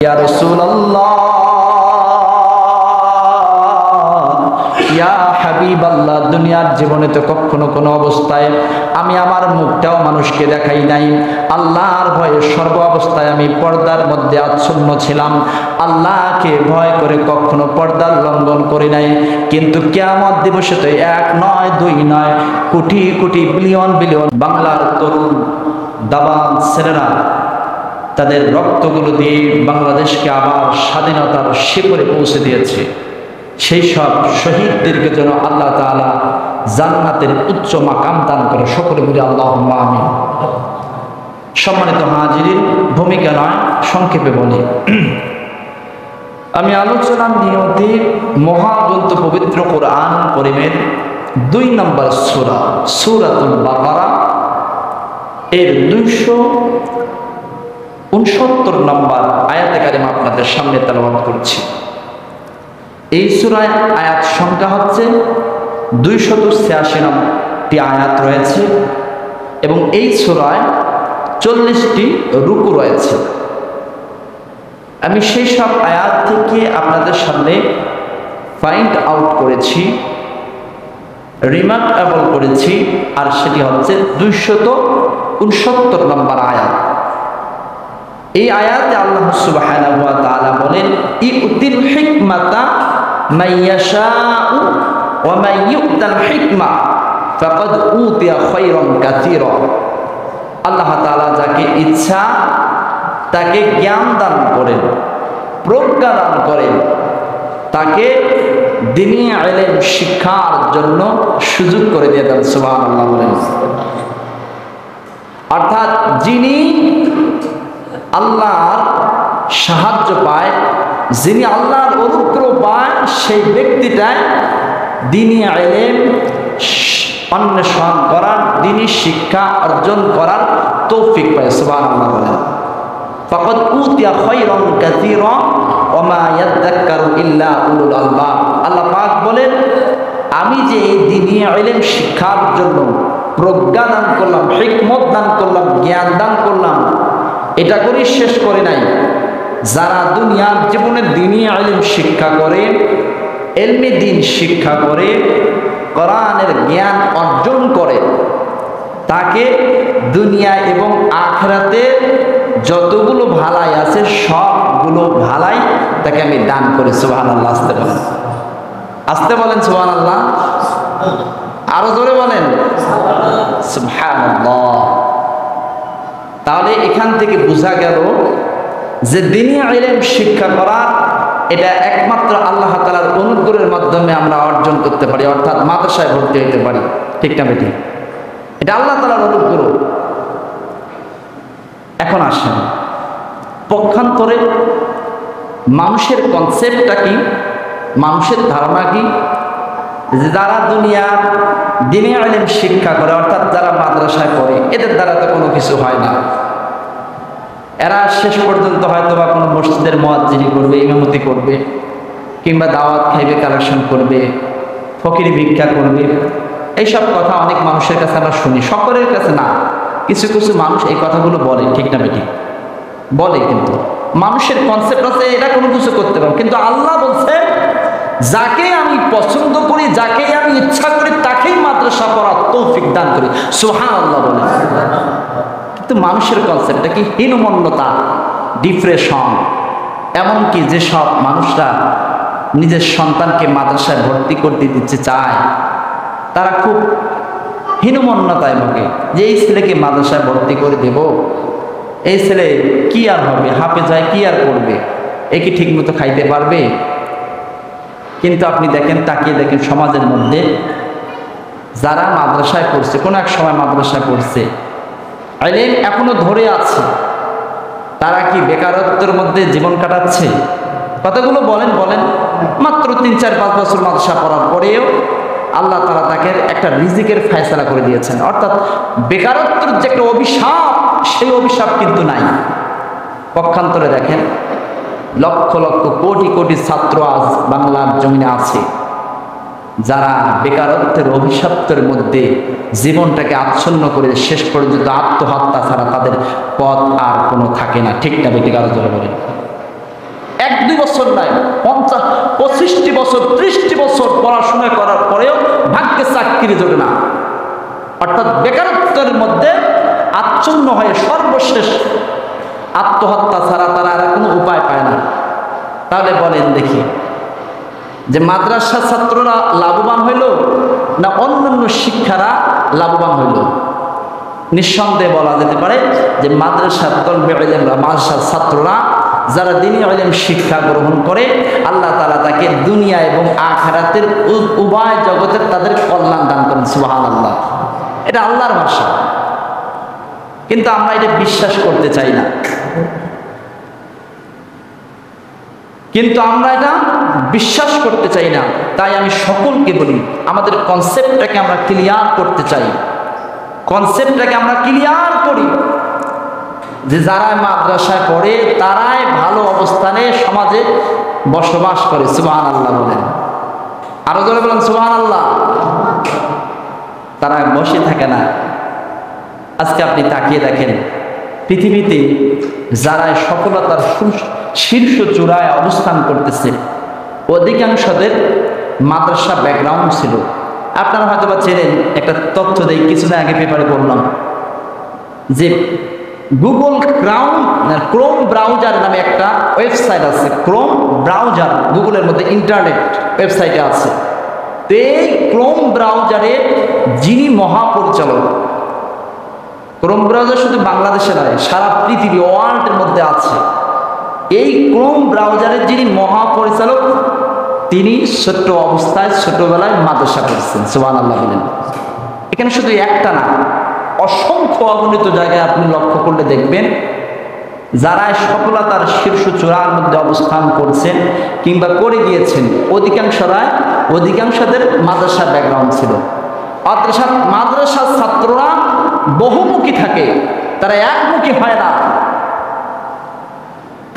ইয়া রাসূলুল্লাহ ইয়া হাবিবাল্লাহ, দুনিয়ার জীবনে তো কখনো কোনো অবস্থায় আমি আমার মুখটাও মানুষকে দেখাই নাই। আল্লাহর ভয়ে সর্ব অবস্থায় আমি পর্দার মধ্যে আচ্ছন্ন ছিলাম। আল্লাহকে ভয় করে কখনো পর্দার লঙ্ঘন করি নাই। কিন্তু কিয়ামত দিবসে তো এক নয় দুই নয়, কোটি কোটি বিলিয়ন বিলিয়ন বাংলার তরুণ দাবান ছেলেরা তাদের রক্তগুলো দিয়ে বাংলাদেশকে আবার স্বাধীনতার শিখরে পৌঁছে দিয়েছে। সেই সব শহীদদেরকে যেন আল্লাহ তাআলা জান্নাতের উচ্চ মাকাম দান করে, সকলে বলি আল্লাহুম্মা আমিন। সম্মানিত হাজিরিন, ভূমিকা নয়, সংক্ষেপে বলি। আমি আলোচনার নিয়তে মহাগ্রন্থ পবিত্র কোরআন করিমের 2 নম্বর সূরা সূরাতুল বাকারা এর 269 নম্বর আয়াতে কারিমা আপনাদের সামনে তেলাওয়াত করছি। এই সূরায় আয়াত সংখ্যা হচ্ছে 286 নম্বরটি আয়াত রয়েছে এবং এই সূরায় 40টি রুকু রয়েছে। আমি সেই সব আয়াত থেকে আপনাদের সামনে ফাইন্ড আউট করেছি, রিমার্কেবল করেছি, আর সেটি হচ্ছে 269 নম্বর আয়াত। এই আয়াতে আল্লাহ সুবহানাহু ওয়া তাআলা বলেন, ইউতিল হিকমাতা মাইয়াশাউ ওয়া মাইয়ুতাল হিকমা ফাকাদ উতিয়া খায়রান কাসীরা। আল্লাহ তাআলা যাকে ইচ্ছা তাকে জ্ঞান দান করেন, প্রজ্ঞা দান করেন, তাকে দ্বীনি ইলম শিক্ষার জন্য সুযোগ করে দিয়ে দেন। সুবহানাল্লাহ বলেন। অর্থাৎ যিনি আল্লাহর সাহায্য পায়, যিনি আল্লাহর অনুগ্রহ পায়, সেই ব্যক্তিটাই দ্বীনি ইলম অন্বেষণ করার, দ্বীনি শিক্ষা অর্জন করার তৌফিক পায়। সুবহানাল্লাহ বলেন। ফাকাদ উতিয়া খায়রান কাসীরা ওয়া মা ইয়াযাক্কারু ইল্লা উলুল আলবাব। আল্লাহ পাক বলেন, আমি যে এই দ্বীনি ইলম শিক্ষার জন্য প্রজ্ঞা দান করলাম, হিকমত দান করলাম, জ্ঞান দান করলাম, এটা করে শেষ করে নাই। যারা দুনিয়ার জীবনে দ্বীনি ইলম শিক্ষা করে, ইলমে দ্বীন শিক্ষা করে, কোরআনের জ্ঞান অর্জন করে, তাকে দুনিয়া এবং আখিরাতে যতগুলো ভালাই আছে সবগুলো ভালাই তাকে আমি দান করি। সুবহানাল্লাহ। আসতে বলেন, আসতে বলেন সুবহানাল্লাহ। আরো জোরে বলেন সুবহানাল্লাহ। তাহলে এখান থেকে বোঝা গেল যে দ্বীনি ইলম শিক্ষা করা এটা একমাত্র আল্লাহ তাআলার অনুগ্রহের মাধ্যমে আমরা অর্জন করতে পারি, অর্থাৎ মাদ্রাসায় ভর্তি হতে পারি। ঠিক না বেঠিক? এটা আল্লাহ তাআলার অনুগ্রহ। এখন আসেন, পক্ষান্তরে মানুষের কনসেপ্টটা কি, মানুষের ধারণা কি? যারা দুনিয়ার দ্বীনি ইলম শিক্ষা করে, অর্থাৎ যারা মাদ্রাসায় পড়ে, এদের দ্বারা তো কোনো কিছু হয় না। এরা শেষ পর্যন্ত হয়তো বা কোনো মসজিদের মুয়াজ্জিনি করবে, ইমামতি করবে, কিংবা দাওয়াত খাইবে, কালেকশন করবে, ফকির ভিক্ষা করবে। এইসব কথা অনেক মানুষের কাছে আমরা শুনি, সকলের কাছে না। কিছু কিছু মানুষ এই কথাগুলো বলে, ঠিক না বেঠিক? বলে, কিন্তু মানুষের কনসেপ্ট আছে এটা কোনো কিছু করতে পারবে। কিন্তু আল্লাহ বলছে, যাকে আমি পছন্দ করি, যাকে আমি ইচ্ছা করি, তাকেই মাদ্রাসা পড়ার তৌফিক দান করি। সুবহানাল্লাহ বলে। কিন্তু মানুষের কনসেপ্টটা কি? হীনমন্যতা, ডিপ্রেশন। এমনকি যেসব মানুষরা নিজের সন্তানকে মাদ্রাসায় ভর্তি করতে দিতে চায়, তারা খুব হীনমন্যতায় ভোগে যে এই ছেলেকে মাদ্রাসায় ভর্তি করে দেব, এই ছেলে কি আর হবে, হাফেজায় কি আর করবে, এ কি ঠিক মতো খাইতে পারবে? কিন্তু আপনি দেখেন, তাকিয়ে দেখেন, সমাজের মধ্যে যারা মাদ্রাসায় পড়ছে, কোনো এক সময় মাদ্রাসায় পড়ছে, ইলম এখনো ধরে আছে, তারা কি বেকারত্বের মধ্যে জীবন কাটাচ্ছে? কতগুলো বলেন বলেন। মাত্র 3-4-5 বছর মাদ্রাসা পড়ার পরেও আল্লাহ তাআলা তাকে একটা রিজিকের ফয়সালা করে দিয়েছেন। অর্থাৎ বেকারত্বের যে একটা অভিশাপ, সেই অভিশাপ কিন্তু নাই। পক্ষান্তরে দেখেন, লক্ষ লক্ষ কোটি কোটি ছাত্র আজ বাংলার জমিনে আছে, যারা বেকারত্বের অভিশপ্তের মধ্যে জীবনটাকে আচ্ছন্ন করে শেষ পর্যন্ত আত্মহত্যা ছাড়া তাদের পথ আর কোনো থাকে না। ঠিক না বেঠিক? আরো জোরে বলেন। বছর 30টি বছর পড়াশোনা করার পরেও ভাগ্যে চাকরি জোটে না, অর্থাৎ বেকারত্বের মধ্যে আচ্ছন্ন হয়ে সর্বশেষ আত্মহত্যা ছাড়া তারা আর কোনো উপায় পায় না। তাহলে বলেন দেখি, যে মাদ্রাসা ছাত্ররা লাভবান হইল না অন্যান্য শিক্ষারা লাভবান হইল? নিঃসন্দেহে বলা যেতে পারে যে মাদ্রাসার মাদ্রাসার ছাত্ররা যারা দ্বীনি ইলম শিক্ষা গ্রহণ করে, আল্লাহ তাআলা তাকে দুনিয়া এবং আখিরাতের উভয় জগতের তাদের কল্যাণ দান করেন। সুবহানাল্লাহ, এটা আল্লাহর ভাষা, কিন্তু আমরা এটা বিশ্বাস করতে চাই না। কিন্তু আমরা এটা বিশ্বাস করতে চাই না। তাই আমি সকলকে বলি, আমাদের কনসেপ্টটাকে আমরা ক্লিয়ার করতে চাই, কনসেপ্টটাকে আমরা ক্লিয়ার করি যে যারা মাদ্রাসায় পড়ে তারাই ভালো অবস্থানে সমাজে বসবাস করে। সুবহানাল্লাহ বলেন, আরো জোরে বলেন সুবহানাল্লাহ। তারা বসে থাকে না। আজকে আপনি তাকিয়ে দেখেন, পৃথিবীতে যারা সফলতার শীর্ষ চূড়ায় অবস্থান করতেছে, অধিকাংশদের মাদ্রাসা ব্যাকগ্রাউন্ড ছিল। আপনারা হয়তো বা চেনেন, একটা তথ্য দেই, কিছুদিন আগে পেপারে বললাম যে গুগল ক্রোম ব্রাউজার নামে একটা ওয়েবসাইট আছে। ক্রোম ব্রাউজার গুগলের মধ্যে ইন্টারনেট ওয়েবসাইটে আছে। তো এই ক্রোম ব্রাউজারের যিনি মহাপরিচালক, ক্রোম ব্রাউজার শুধু বাংলাদেশে নয়, সারা পৃথিবী ওয়ার্ল্ডের মধ্যে আছে। এই ক্রোম ব্রাউজারের যিনি মহাপরিচালক, তিনি ছোট্ট অবস্থায় ছোটবেলায় মাদ্রাসা করেছেন। সুবহানাল্লাহ বলেন। এখানে শুধু একটা না, অসংখ্য অগণিত জায়গায় আপনি লক্ষ্য করলে দেখবেন, যারা সফলতার শীর্ষ চূড়ার মধ্যে অবস্থান করছেন কিংবা করে গিয়েছেন, অধিকাংশদের মাদ্রাসা ব্যাকগ্রাউন্ড ছিল। মাদ্রাসার ছাত্ররা বহুমুখী থাকে, তারা একমুখী হয় না।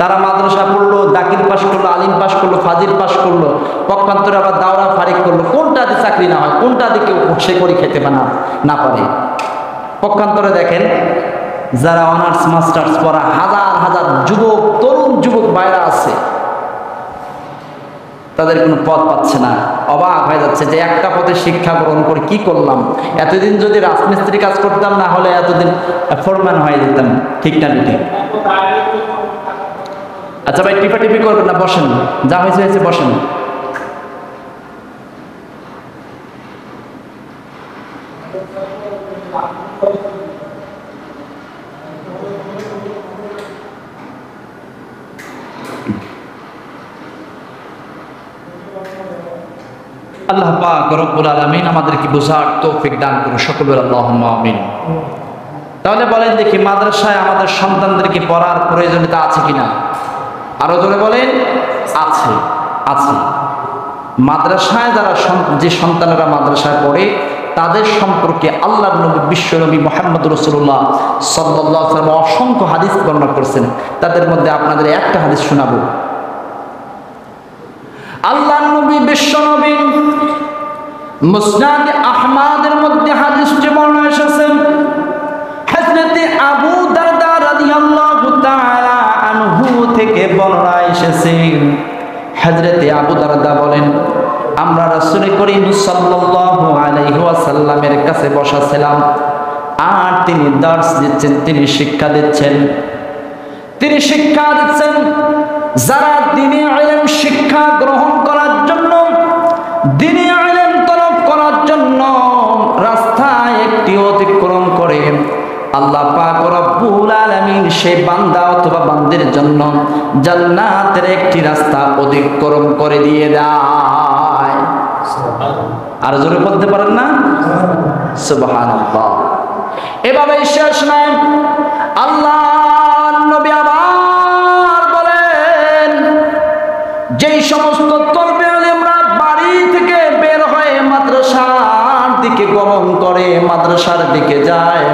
তারা মাদ্রাসা পড়লো, দাখিল পাশ করলো, আলিম পাশ করলো, ফাজিল পাশ করলো, পক্ষান্তরে আবার দাওরা ফারিক করলো, কোনটাতে চাকরি না হয়, কোনটাতে কেউ সে করে খেতে না পারে। পক্ষান্তরে দেখেন, যারা অনার্স মাস্টার্স পড়া হাজার হাজার যুবক, তরুণ যুবক বাইরা আছে, তাদের কোনো পথ পাচ্ছে না। অবাক হয়ে যাচ্ছে যে একটা পথে শিক্ষা গ্রহণ করে কি করলাম, এতদিন যদি রাজমিস্ত্রি কাজ করতাম, না হলে এতদিন ফোরম্যান হয়ে যেতাম। ঠিক না ঠিক? আচ্ছা ভাই, টিপাটিপি করবেন না, বসেন, যা হয়েছে হয়েছে, বসেন। আল্লাহ পাক রব্বুল আলামিন আমাদেরকে বোঝার তৌফিক দান করুন, সকলে আল্লাহুম্মা আমিন। তাহলে বলেন দেখি, মাদ্রাসায় আমাদের সন্তানদেরকে পড়ার প্রয়োজনীয়তা আছে কিনা? আরো জোরে বলেন, আছে, আছে। মাদ্রাসায় যে সন্তানেরা মাদ্রাসায় পড়ে, তাদের সম্পর্কে আল্লাহর নবী, বিশ্ব নবী মুহাম্মদ রাসূলুল্লাহ সাল্লাল্লাহু আলাইহি ওয়াসাল্লাম অসংখ্য হাদিস বর্ণনা করেছেন। তাদের মধ্যে আপনাদের একটা হাদিস শোনাবো। আল্লাহর নবী, বিশ্ব নবী, মুসনাদ আহমদের মধ্যে হাদিসটি বর্ণনা এসেছে। হযরত আবু দারদা রাদিয়াল্লাহু তাআলা আনহু থেকে বর্ণনা এসেছে। হযরত আবু দারদা বলেন, আমরা রাসূল করিম সাল্লাল্লাহু আলাইহি ওয়াসাল্লামের কাছে বসা ছিলাম, আর তিনি দার্স দিচ্ছেন, তিনি শিক্ষা দিচ্ছেন। যারা দ্বীনি ইলম শিক্ষা গ্রহণ করার জন্য, দ্বীনি ইলম তলব করার জন্য রাস্তায় একটি অতিক্রম করে, আল্লাহ পাক রব্বুল আলামিন সেই বান্দা অথবা বান্দির জন্য জান্নাতের একটি রাস্তা অতিক্রম করে দিয়ে দেয়। আর জোরে বলতে পারেন না? সুবহানাল্লাহ। এভাবে শেষ নয়, আল্লাহর নবী আবার বলেন, যেই সমস্ত তলবে আলেমরা বাড়ি থেকে বের হয়ে মাদ্রাসার দিকে গমন করে, মাদ্রাসার দিকে যায়,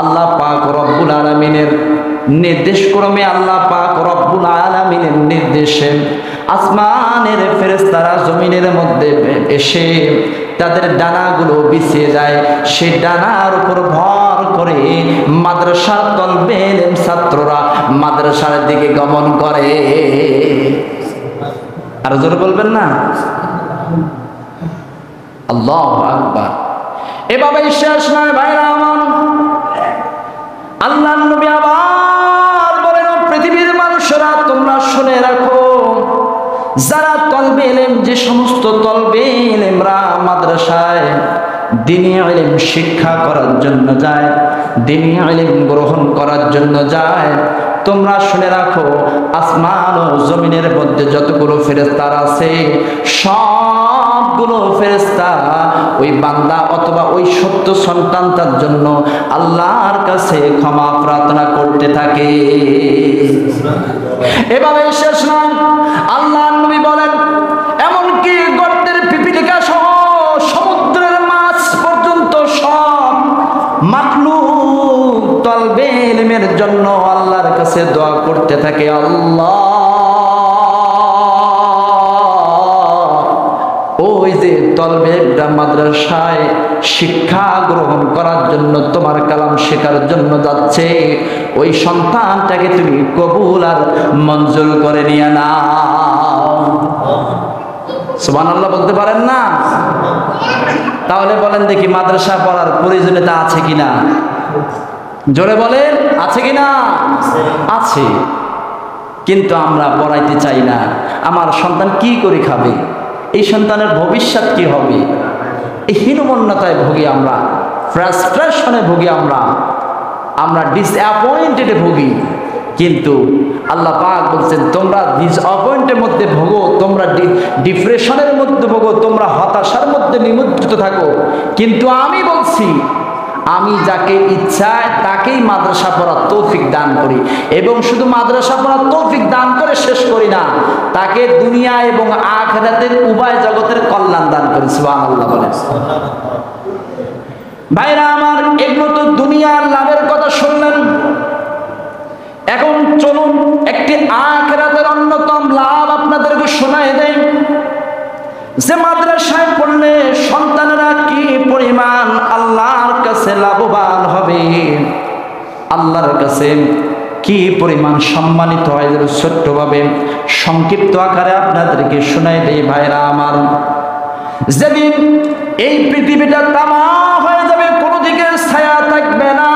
আল্লাহ পাক রব্বুল আলামিনের নির্দেশ ক্রমে, আল্লাহ পাক রব্বুল আলামিনের নির্দেশে আসমানের ফেরেশতারা জমিনের মধ্যে এসে তাদের ডানাগুলো বিছিয়ে যায়। সেই ডানার উপর ভর করে মাদ্রাসার তলবে ইলম ছাত্ররা মাদ্রাসার দিকে গমন করে। আর আরো জোরে বলবেন না? আল্লাহু আকবার। এভাবে শেষ নয় ভাইরা আমার, আল্লাহর নবী আবার বলেন, পৃথিবীর মানুষেরা তোমরা শুনে রাখো, যারা তলবে ইলম, যে সমস্ত তলবে ইলমরা মাদ্রাসায় দ্বীনি ইলম শিক্ষা করার জন্য যায়, দ্বীনি ইলম গ্রহণ করার জন্য যায়, তোমরা শুনে রাখো, আসমান ও জমিনের মধ্যে যতগুলো ফেরেশতা আছে সবগুলো ফেরেশতা ওই বান্দা অথবা ওই সত্য সন্তানটার জন্য আল্লাহর কাছে ক্ষমা প্রার্থনা করতে থাকে। এভাবে শেষ নয়, আল্লাহর নবী বলেন, এমনকি গর্তের পিপিলিকা সহ সমুদ্রের মাছ পর্যন্ত সব মাখলুক তলবে ইলমের জন্য আল্লাহর কাছে দোয়া করতে থাকে, আল্লাহ ওই যে তলবে একটা মাদ্রাসায় শিক্ষা গ্রহণ করার জন্য, তোমার কালাম শেখার জন্য যাচ্ছে, ওই সন্তানটাকে তুমি কবুল আর মঞ্জুর করে নিয়ে নাও। সুবহানাল্লাহ বলতে পারেন না? তাহলে বলেন দেখি, মাদ্রাসা পড়ার প্রয়োজনীয়তা আছে কিনা? জোরে বলেন, আছে কিনা? আছে, কিন্তু আমরা পড়াইতে চাই না। আমার সন্তান কি করে খাবে, এই সন্তানের ভবিষ্যৎ কি হবে, এই হীনমন্যতায় ভুগি আমরা, ফ্রাস্ট্রেশনে ভুগি আমরা ডিসঅ্যাপয়েন্টেডে ভুগি। কিন্তু আল্লাহ পাক বলছেন, তোমরা ডিসঅ্যাপয়েন্টের মধ্যে ভোগো, তোমরা ডিপ্রেশনের মধ্যে ভোগো, তোমরা হতাশার মধ্যে নিমজ্জিত থাকো, কিন্তু আমি বলছি, আমি যাকে ইচ্ছায় তাকেই মাদ্রাসা পড়ার তৌফিক দান করি, এবং শুধু মাদ্রাসা পড়ার তৌফিক দান করে শেষ করি না, তাকে দুনিয়া এবং আখিরাতের উভয় জগতের কল্যাণ দান করি। সুবহানাল্লাহ বলেন। ভাইরা আমার, এগুলো তো দুনিয়ার লাভের কথা শুনলেন, এখন চলুন একটি আখিরাতের অন্যতম লাভ আপনাদেরকে শোনায় দেন, যে মাদ্রাসায় পড়লে সন্তানেরা কি পরিমাণ আল্লাহর কাছে লাভবান হবে, আল্লাহর কাছে কি পরিমাণ সম্মানিত হয়। ছোট্টভাবে সংক্ষিপ্ত আকারে আপনাদেরকে শোনাই দেই ভাইরা আমার। যেদিন এই পৃথিবীটা তামা হয়ে যাবে, কোনো দিকে ছায়া থাকবে না,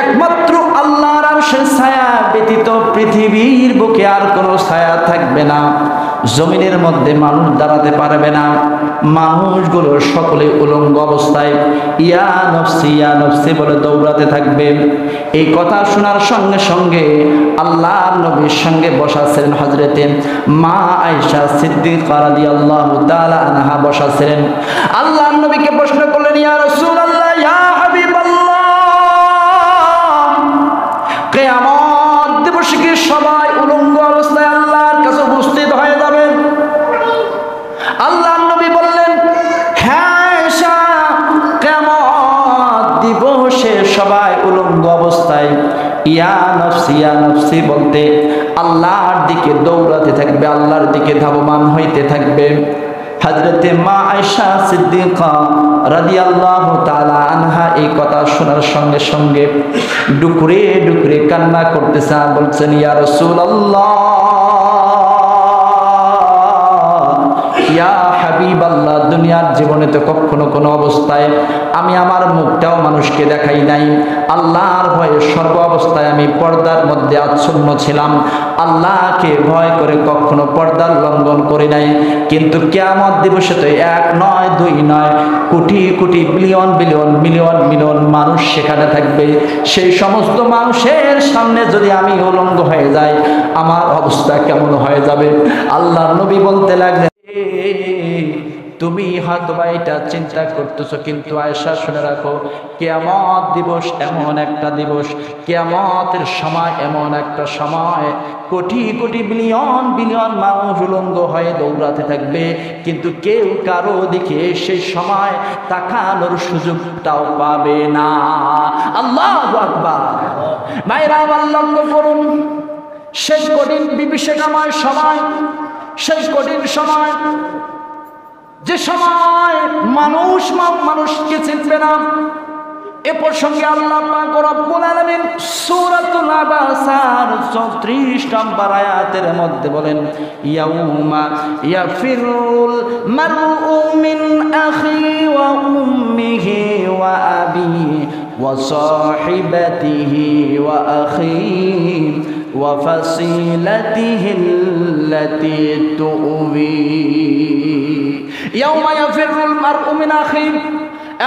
একমাত্র আল্লাহর আরশের ছায়া ব্যতীত পৃথিবীর বুকে আর কোনো ছায়া থাকবে না, জমিনের মধ্যে মানুষ দাঁড়াতে পারবে না, মানুষগুলো সকলে উলঙ্গ অবস্থায় ইয়া নফসি বলে দৌড়াতে থাকবে। এই কথা শোনার সঙ্গে সঙ্গে আল্লাহর নবীর সঙ্গে বসা ছিলেন হযরতে মা আয়েশা সিদ্দিকা রাদিয়াল্লাহু তাআলা আনহা বসা ছিলেন। আল্লাহর নবীকে প্রশ্ন করলেন, ইয়া রাসূলুল্লাহ, ইয়া হাবিবাল্লাহ, কিয়ামত দিবসে কি সবাই উলঙ্গ অবস্থায় আল্লাহর কাছে উপস্থিত হয়ে যাবে? আল্লাহর নবী বললেন, হ্যাঁ আয়েশা, কিয়ামত দিবসে সবাই উলঙ্গ অবস্থায় ইয়া নফসি বলতে আল্লাহর দিকে দৌড়াতে থাকবে, আল্লাহর দিকে ধাবমান হইতে থাকবে। হযরতে মা আয়েশা সিদ্দিকা রাদিয়াল্লাহু তাআলা আনহা এই কথা শোনার সঙ্গে সঙ্গে ডুকরে ডুকরে কান্না করতেছে, বলছেন, ইয়া রাসূলুল্লাহ, ইয়া হাবিবাল্লাহ, দুনিয়ার জীবনে তো কখনো কোনো অবস্থায় আমি আমার মুখটাও মানুষকে দেখাই নাই, আল্লাহর ভয়ে সর্ব অবস্থায় আমি পর্দার মধ্যে আচ্ছন্ন ছিলাম, আল্লাহকে ভয় করে কখনো পর্দার লঙ্ঘন করি নাই। কিন্তু কিয়ামত দিবসে তো এক নয় দুই নয়, crore crore billion billion million million মানুষ সেখানে থাকবে। সেই সমস্ত মানুষের সামনে যদি আমি উলঙ্গ হয়ে যাই, আমার অবস্থা কেমন হয়ে যাবে? আল্লাহর নবী বলতে লাগলেন, তুমি হয়তো বা এটা চিন্তা করতেছো, কিন্তু আয়েশা শুনে রাখো, কিয়ামত দিবস এমন একটা দিবস, কিয়ামতের সময় এমন একটা সময়, কোটি কোটি বিলিয়ন বিলিয়ন মানুষ উলঙ্গ হয়ে দৌড়াতে থাকবে, কিন্তু কেউ কারো দিকে সেই সময় তাকানোর সুযোগটাও পাবে না। আল্লাহু আকবার। ভাইরা আমার, লক্ষ্য করুন, সেই কঠিন বিভীষিকাময় সময়, সেই কঠিন সময়, যে সময় মানুষকে চিনবে না, এ প্রসঙ্গে আল্লাহ পাক রব্বুল আলামিন সূরাতুল আবাসার 34 নম্বর আয়াতের মধ্যে বলেন, ইয়াউমা ইয়াফিরুল মারউ মিন আখি ওয়া উম্মিহি ওয়া আবিহি ওয়া সাহিবাতিহি ওয়া আখিহি ওয়া ফাসিলাতিহি আল্লাতী তুউবি। ইয়াউমা ইয়াফিরুল মারউ মিন আখি,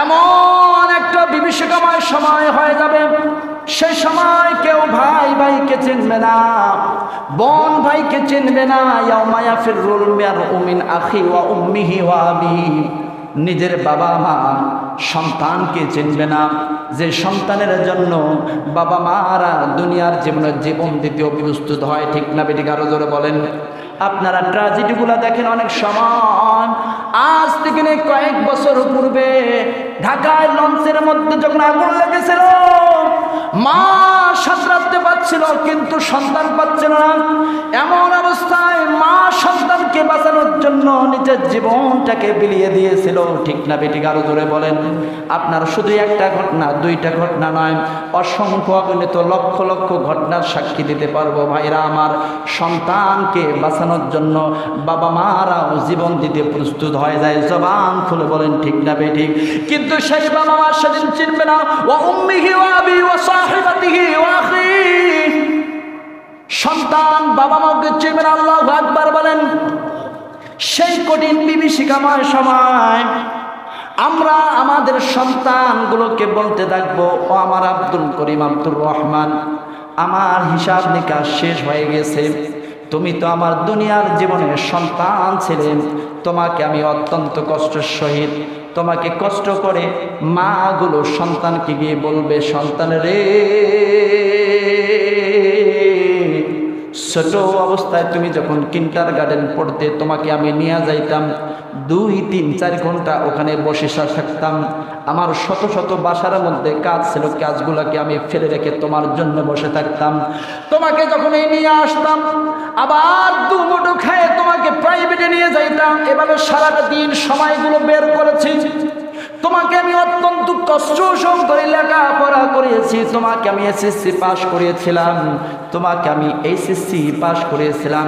এমন একটা বিভীষিকাময় সময় হয়ে যাবে, সেই সময় কেউ ভাই ভাইকে চিনবে না, বোন ভাইকে চিনবে না। ইয়াউমা ইয়াফিরুল মারউ মিন আখি ওয়া উম্মিহি ওয়া আবিহি, নিজের বাবা মা সন্তানকে চিনবে না, যে সন্তানের জন্য বাবা মারা দুনিয়ার জীবন দিতে প্রস্তুত হয়। ঠিক না বেটি? আরো জোরে বলেন। আপনারা ট্র্যাজেডিগুলো দেখেন অনেক সময়। আজ থেকে কয়েক বছর পূর্বে ঢাকায় লঞ্চের মধ্যে যখন আগুন লেগেছিল, মা সাঁতরাতে পারছিল কিন্তু সন্তান পাচ্ছিল না। এমন অবস্থায় মা সন্তানকে বাঁচানোর জন্য নিজের জীবনটাকে বিলিয়ে দিয়েছিল। ঠিক না বেটি? আরো জোরে বলেন। আপনার শুধু একটা ঘটনা, দুইটা ঘটনা নয়, অসংখ্য অগণিত লক্ষ লক্ষ ঘটনার সাক্ষী দিতে পারবো। ভাইরা আমার, সন্তানকে বাঁচানোর জন্য বাবা মারাও জীবন দিতে প্রস্তুত হয়ে যায়। জবান খুলে বলেন ঠিক না বেটি? কিন্তু সেই বাবা মা সেদিন চিনবে না। ওয়া উম্মিহি ওয়া আবিহি ওয়া সাহিবাতিহি ওয়া আখিহি, সন্তান বাবা মাকে চিনবে না। আল্লাহু আকবার বলেন। সেই কঠিন বিভীষিকাময় সময় আমরা আমাদের সন্তানগুলোকে বলতে থাকবো, ও আমার আব্দুল করিম, আব্দুর রহমান, আমার হিসাব নিকাশ শেষ হয়ে গেছে। তুমি তো আমার দুনিয়ার জীবনের সন্তান ছিলেন, তোমাকে আমি অত্যন্ত কষ্টের সহিত, তোমাকে কষ্ট করে মাগুলো সন্তানকে গিয়ে বলবে, সন্তান রে, ছোট অবস্থায় তুমি যখন কিন্ডারগার্টেন পড়তে, তোমাকে আমি নিয়ে যাইতাম, 2, 3, 4 ঘন্টা ওখানে বসে থাকতাম। আমার শত শত বাসার মধ্যে কাজ ছিল, কাজগুলোকে আমি ফেলে রেখে তোমার জন্য বসে থাকতাম। তোমাকে যখন এই নিয়ে আসতাম, আবার 2 মুঠো খেয়ে তোমাকে প্রাইভেটে নিয়ে যাইতাম। এভাবে সারাটা দিন সময়গুলো বের করেছি। তোমাকে আমি অত্যন্ত কষ্ট করে লেখাপড়া করিয়েছি। তোমাকে আমি এসএসসি পাস করিয়েছিলাম, তোমাকে আমি এইচএসসি পাস করিয়েছিলাম,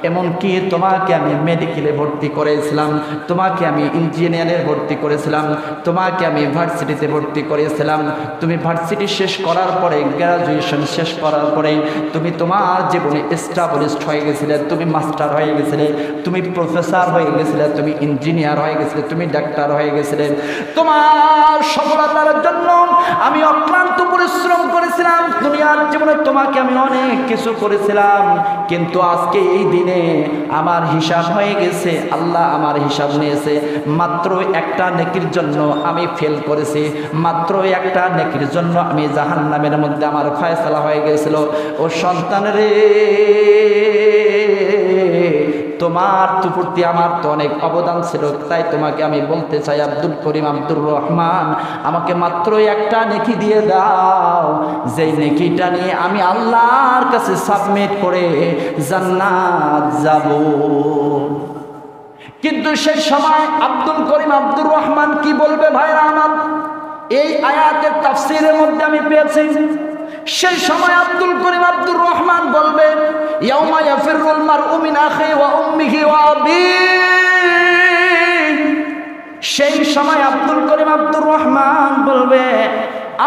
এমনকি তোমাকে আমি মেডিকেলে ভর্তি করেছিলাম, তোমাকে আমি ইঞ্জিনিয়ারে ভর্তি করেছিলাম, তোমাকে আমি ভার্সিটিতে ভর্তি করেছিলাম। তুমি ভার্সিটি শেষ করার পরে, গ্র্যাজুয়েশন শেষ করার পরে তুমি তোমার জীবনে এস্টাবলিশড হয়ে গেছিলে, তুমি মাস্টার হয়ে গেছিলে, তুমি প্রফেসর হয়ে গেছিলে, তুমি ইঞ্জিনিয়ার হয়ে গেছিলে, তুমি ডাক্তার হয়ে গেছিলে। তোমার সফলতার জন্য আমি অক্লান্ত পরিশ্রম করেছিলাম। দুনিয়ার জীবনে তোমাকে আমি অনেক কিছু করেছিলাম, কিন্তু আজকে এই দিনে আমার হিসাব হয়ে গেছে। আল্লাহ আমার হিসাব নিয়েছে। মাত্র একটা নেকির জন্য আমি ফেল করেছি, মাত্র একটা নেকির জন্য আমি জাহান্নামের মধ্যে আমার ফয়সালা হয়ে গেছিল। ও সন্তান রে, তোমার তো প্রতি আমার তো অনেক অবদান ছিল, তাই তোমাকে আমি বলতে চাই, আব্দুল করিম, আব্দুর রহমান, আমাকে মাত্র একটা নেকি দিয়ে দাও, যেই নেকিটা নিয়ে আমি আল্লাহর কাছে সাবমিট করে জান্নাত যাব। কিন্তু সেই সময় আব্দুল করিম, আব্দুর রহমান কি বলবে? ভাইরা আমার, এই আয়াতের তাফসীরের মধ্যে আমি পেয়েছি, সেই সময় আব্দুল করিম, আব্দুর রহমান বলবে, ইয়াউমা ইয়াফিরুল মারউ মিন আখি ওয়া উম্মিহি ওয়া আবিহি। সেই সময় আব্দুল করিম, আব্দুর রহমান বলবে,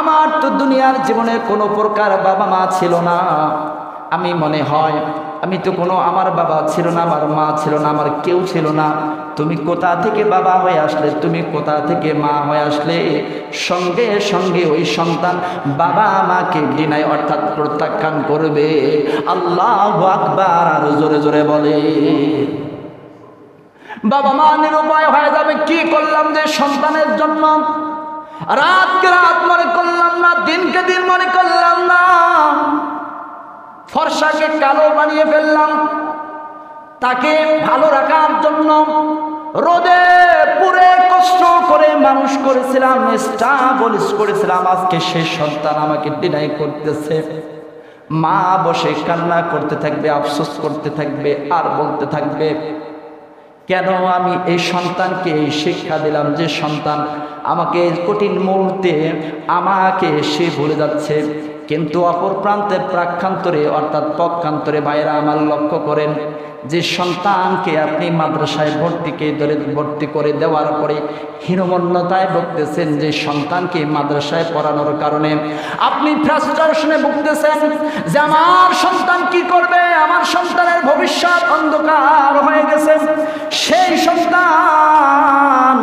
আমার তো দুনিয়ার জীবনে কোনো প্রকার বাবা মা ছিল না। আমি মনে হয় আমি তো কোনো, আমার বাবা ছিল না, আমার মা ছিল না, আমার কেউ ছিল না। তুমি কোথা থেকে বাবা হয়ে আসলে, তুমি কোথা থেকে মা হয়ে আসলে? সঙ্গে সঙ্গে ওই সন্তান বাবা মাকে ডিনায় অর্থাৎ প্রত্যাখ্যান করবে। আল্লাহু আকবার, আর জোরে জোরে বলে। বাবা মা নিরুপায় হয়ে যাবে। কি করলাম যে সন্তানের জন্য? রাতকে রাত মনে করলাম না, দিনকে দিন মনে করলাম না, ফর্সাকে কালো বানিয়ে ফেললাম। তাকে ভালো রাখার জন্য রোদে পুরে কষ্ট করে মানুষ করেছিলাম, এস্টাবলিশ করেছিলাম। আজকে সেই সন্তান আমাকে ডিনাই করতেছে। মা বসে কান্না করতে থাকবে, আফসোস করতে থাকবে, আর বলতে থাকবে, কেন আমি এই সন্তানকে এই শিক্ষা দিলাম যে সন্তান আমাকে কঠিন মুহূর্তে আমাকে সে ভুলে যাচ্ছে। কিন্তু অপর প্রান্তের প্রাক্ষান্তরে অর্থাৎ পক্ষান্তরে ভাইরা আমার লক্ষ্য করেন, যে সন্তানকে আপনি মাদ্রাসায় ভর্তি করে দেওয়ার পরে হীনমন্যতায় ভুগতেছেন, যে সন্তানকে মাদ্রাসায় পড়ানোর কারণে আপনি ফ্রাস্ট্রেশনে ভুগতেছেন যে আমার সন্তান কি করবে, আমার সন্তানের ভবিষ্যৎ অন্ধকার হয়ে গেছে। সেই সন্তান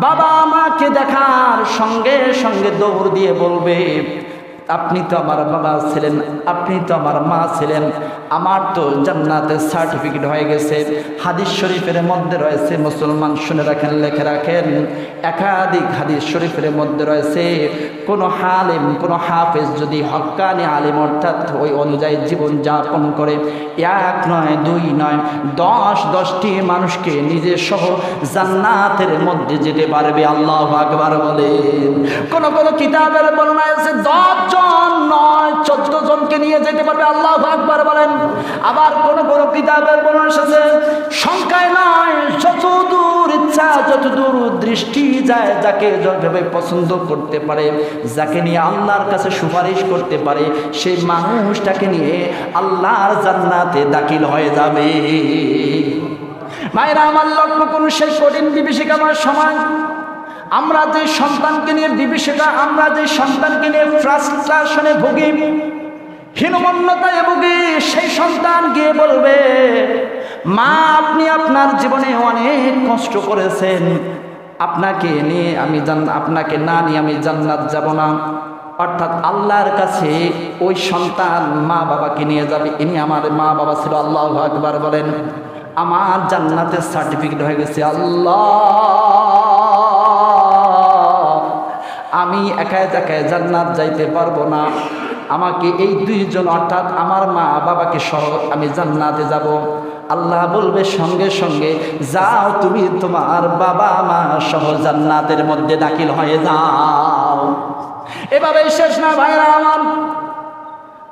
বাবা মাকে দেখার সঙ্গে সঙ্গে দৌড় দিয়ে বলবে, আপনি তো আমার বাবা ছিলেন, আপনি তো আমার মা ছিলেন, আমার তো জান্নাতের সার্টিফিকেট হয়ে গেছে। হাদিস শরীফের মধ্যে রয়েছে, মুসলমান শুনে রাখেন, লেখে রাখেন, একাধিক হাদিস শরীফের মধ্যে রয়েছে, কোনো হালিম, কোনো হাফেজ যদি হক্কানি আলিম অর্থাৎ ওই অনুযায়ী জীবন যাপন করে, এক নয় দুই নয় 10টি মানুষকে নিজের সহ জান্নাতের মধ্যে যেতে পারবে। আল্লাহু আকবার বলেন। কোন কোন কিতাবের বর্ণনা আছে 10 জন নয় 14 জনকে নিয়ে যেতে পারবে। আল্লাহু আকবার বলেন। আবার কোন কোন কিতাবের বর্ণনা আছে সংখ্যায় নয়, যতদূর ইচ্ছা, যতদূর দৃষ্টি যায়, যাকে যেভাবে পছন্দ করতে পারে, যাকে নিয়ে আল্লাহর কাছে সুপারিশ করতে পারে, সেই মানুষটাকে নিয়ে আল্লাহর জান্নাতে দাখিল হয়ে যাবে। মায়েরা আমার লক্ষ্য করুন, সেই কঠিন বিভীষিকাময় সময় আমরা যে সন্তানকে নিয়ে বিভীষিকা, আমরা যে সন্তানকে নিয়ে ফ্রাস্ট্রেশনে ভুগি, হীনমন্যতায় ভুগি, সেই সন্তান গিয়ে বলবে, মা আপনি আপনার জীবনে অনেক কষ্ট করেছেন, আপনাকে নিয়ে আমি আপনাকে না নিয়ে আমি জান্নাত যাব না। অর্থাৎ আল্লাহর কাছে ওই সন্তান মা বাবাকে নিয়ে যাবে, ইনি আমার মা বাবা ছিল। আল্লাহু আকবার বলেন। আমার জান্নাতের সার্টিফিকেট হয়ে গেছে। আল্লাহ, আমি একা একাই জান্নাত যাইতে পারবো না, আমাকে এই 2 জন অর্থাৎ আমার মা বাবাকে সহ আমি জান্নাতে যাব। আল্লাহ বলবে সঙ্গে সঙ্গে, যাও তুমি তোমার বাবা মা সহ জান্নাতের মধ্যে দাখিল হয়ে যাও। এভাবে শেষ না ভাইরা আমার,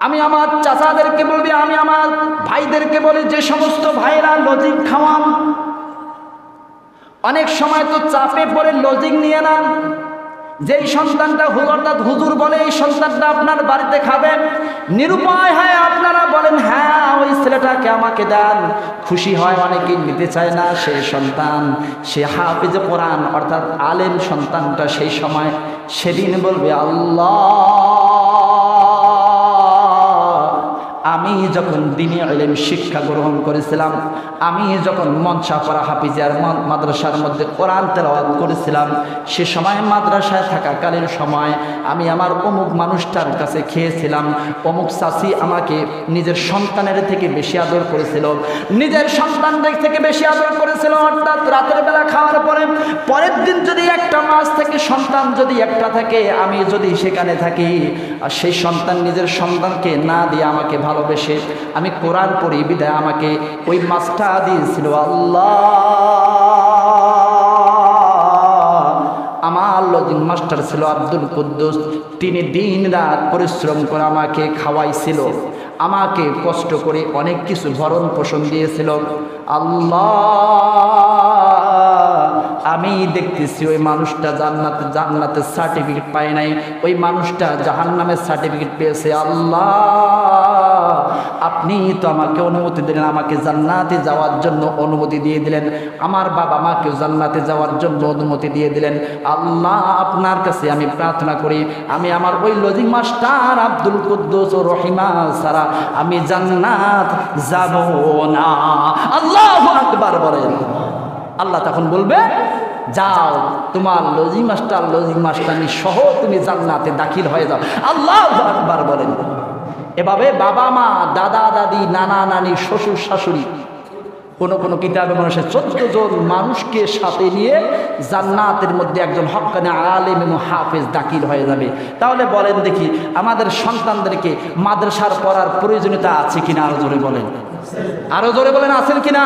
আমি আমার চাচাদেরকে বলবি, আমি আমার ভাইদেরকে বলি, যে সমস্ত ভাইরা লজিং খাওয়ান, অনেক সময় তো চাপে পড়ে লজিং নিয়ে নেন, যেই সন্তানটা অর্থাৎ হুজুর বলে এই সন্তানটা আপনার বাড়িতে খাবে, নিরুপায় হয় আপনারা বলেন হ্যাঁ ওই ছেলেটাকে আমাকে দেন, খুশি হয়, অনেকেই নিতে চায় না। সেই সন্তান, সে হাফিজে কোরআন অর্থাৎ আলেম সন্তানটা সেই সময় সেদিন বলবে, আল্লাহ, আমি যখন দ্বীনি ইলম শিক্ষা গ্রহণ করেছিলাম, আমি যখন মনসা পড়া হাফিজিয়ার মাদ্রাসার মধ্যে কোরআন তেলাওয়াত করেছিলাম, সে সময় মাদ্রাসায় থাকাকালীন সময় আমি আমার অমুক মানুষটার কাছে খেয়েছিলাম, অমুক চাচি আমাকে নিজের সন্তানের থেকে বেশি আদর করেছিল, নিজের সন্তানদের থেকে বেশি আদর করেছিল। অর্থাৎ রাতের বেলা খাওয়ার পরে পরের দিন যদি একটা মাছ থেকে সন্তান যদি একটা থাকে, আমি যদি সেখানে থাকি, আর সেই সন্তান নিজের সন্তানকে না দিয়ে আমাকে ভালোবেসে আমি কোরআন পড়ি বিদায় আমাকে ওই মাছটা দিয়েছিল। আল্লাহ, আমার লজিং মাস্টার ছিল আব্দুল কুদ্দুস, তিনি দিন রাত পরিশ্রম করে আমাকে খাওয়াইছিল, আমাকে কষ্ট করে অনেক কিছু ভরণ পোষণ দিয়েছিল। আল্লাহ, আমি দেখতেছি ওই মানুষটা জান্নাতের সার্টিফিকেট পায় নাই, ওই মানুষটা জাহান্নামের সার্টিফিকেট পেয়েছে। আল্লাহ, আপনি তো আমাকে অনুমতি দিলেন, আমাকে জান্নাতে যাওয়ার জন্য অনুমতি দিয়ে দিলেন, আমার বাবা মাকেও জান্নাতে যাওয়ার জন্য অনুমতি দিয়ে দিলেন। আল্লাহ, আপনার কাছে আমি প্রার্থনা করি, আমি আমার ওই লজিং মাস্টার আব্দুল কুদ্দুস ও রহিমা ছাড়া আমি জান্নাত যাব না। আল্লাহু আকবার বলেন। আল্লাহ তখন বলবে, যাও তোমার লজিং মাস্টারনি সহ তুমি জান্নাতে দাখিল হয়ে যাও। আল্লাহু আকবার বলেন। এভাবে বাবা মা, দাদা দাদি, নানা নানি, শ্বশুর শাশুড়ি, কোনো কিতাবে মানুষের 14 জন মানুষকে সাথে নিয়ে জান্নাতের মধ্যে একজন হক্কানি আলেম এবং হাফেজ দাখিল হয়ে যাবে। তাহলে বলেন দেখি, আমাদের সন্তানদেরকে মাদ্রাসার পড়ার প্রয়োজনীয়তা আছে কিনা? আরো জোরে বলেন, আরো জোরে বলেন, আছেন কিনা?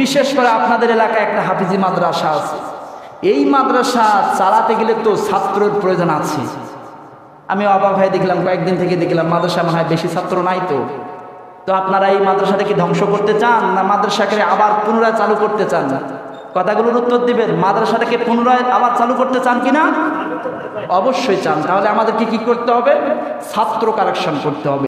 বিশেষ করে আপনাদের এলাকায় একটা হাফিজি মাদ্রাসা আছে, এই মাদ্রাসা চালাতে গেলে তো ছাত্রের প্রয়োজন আছে। আমি অবাক হয়ে দেখলাম, কয়েকদিন থেকে দেখলাম মাদ্রাসা মনে হয় বেশি ছাত্র নাই। তো আপনারা এই মাদ্রাসাটাকে ধ্বংস করতে চান না মাদ্রাসাকে আবার পুনরায় চালু করতে চান? কথাগুলোর উত্তর দিবেন। মাদ্রাসাটাকে পুনরায় আবার চালু করতে চান কিনা? অবশ্যই চান। তাহলে আমাদেরকে কি করতে হবে? ছাত্র কালেকশন করতে হবে।